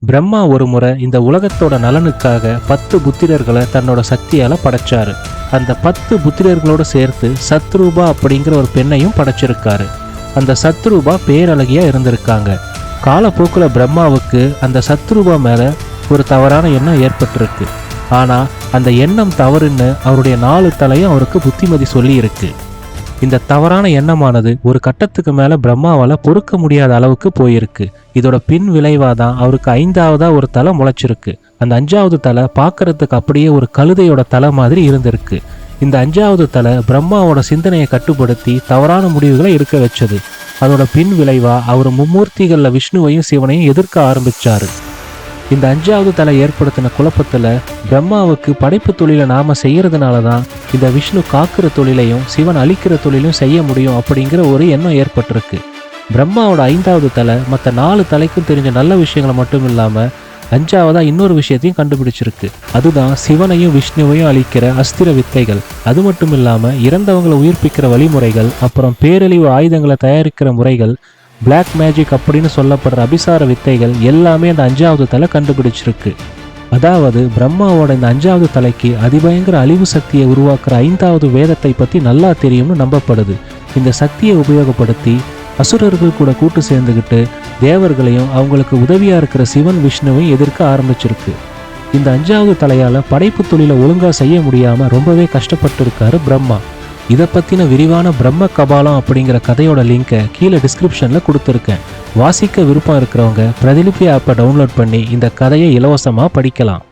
பிரம்மா ஒரு முறை இந்த உலகத்தோட நலனுக்காக 10 புத்திரர்களை தன்னோட சக்தியால படைச்சாரு. அந்த 10 புத்திரர்களோட சேர்த்து சத்ரூபா அப்படிங்கிற ஒரு பெண்ணையும் படைச்சிருக்காரு. அந்த சத்ரூபா பேரழகியா இருந்திருக்காங்க. காலப்போக்கில் பிரம்மாவுக்கு அந்த சத்ரூபா மேல ஒரு தவறான எண்ணம் ஏற்பட்டிருக்கு. ஆனா அந்த எண்ணம் தவறுன்னு அவருடைய 4 தலையும் அவருக்கு புத்திமதி சொல்லி இருக்கு. இந்த தவறான எண்ணமானது ஒரு கட்டத்துக்கு மேல பிரம்மாவால பொறுக்க முடியாத அளவுக்கு போயிருக்கு. இதோட பின் விளைவாதான் அவருக்கு 5ஆவதா ஒரு தலை முளைச்சிருக்கு. அந்த 5ஆவது தலை பார்க்கறதுக்கு அப்படியே ஒரு கழுதையோட தலை மாதிரி இருந்திருக்கு. இந்த 5ஆவது தலை பிரம்மாவோட சிந்தனையை கட்டுப்படுத்தி தவறான முடிவுகளை எடுக்க வச்சது. அதோட பின் விளைவா அவர் மும்மூர்த்திகள்ல விஷ்ணுவையும் சிவனையும் எதிர்க்க ஆரம்பிச்சாரு. இந்த 5ஆவது தலை ஏற்படுத்தின குழப்பத்துல பிரம்மாவுக்கு படைப்பு தொழிலை நாம செய்யறதுனால தான் இந்த விஷ்ணு காக்கிற தொழிலையும் சிவன் அழிக்கிற தொழிலையும் செய்ய முடியும் அப்படிங்கிற ஒரு எண்ணம் ஏற்பட்டிருக்கு. பிரம்மாவோட 5ஆவது தலை மற்ற 4 தலைக்கும் தெரிஞ்ச நல்ல விஷயங்களை மட்டும் இல்லாம 5ஆவதா இன்னொரு விஷயத்தையும் கண்டுபிடிச்சிருக்கு. அதுதான் சிவனையும் விஷ்ணுவையும் அழிக்கிற அஸ்திர வித்தைகள். அது மட்டும் இல்லாம இறந்தவங்களை உயிர்ப்பிக்கிற வழிமுறைகள், அப்புறம் பேரழிவு ஆயுதங்களை தயாரிக்கிற முறைகள், பிளாக் மேஜிக் அப்படின்னு சொல்லப்படுற அபிசார வித்தைகள் எல்லாமே அந்த 5ஆவது தலை கண்டுபிடிச்சிருக்கு. அதாவது பிரம்மாவோட இந்த 5ஆவது தலைக்கு அதிபயங்கர அழிவு சக்தியை உருவாக்குற 5ஆவது வேதத்தை பற்றி நல்லா தெரியும்னு நம்பப்படுது. இந்த சக்தியை உபயோகப்படுத்தி அசுரர்கள் கூட கூட்டு சேர்ந்துக்கிட்டு தேவர்களையும் அவங்களுக்கு உதவியா இருக்கிற சிவன் விஷ்ணுவையும் எதிர்க்க ஆரம்பிச்சிருக்கு. இந்த 5ஆவது தலையால படைப்பு தொழிலை ஒழுங்கா செய்ய முடியாம ரொம்பவே கஷ்டப்பட்டு இருக்காரு பிரம்மா. இதை பற்றின விரிவான பிரம்ம கபாலம் அப்படிங்கிற கதையோட லிங்கை கீழே டிஸ்கிரிப்ஷனில் கொடுத்துருக்கேன். வாசிக்க விருப்பம் இருக்கிறவங்க பிரதிலிபி ஆப்பை டவுன்லோட் பண்ணி இந்த கதையை இலவசமாக படிக்கலாம்.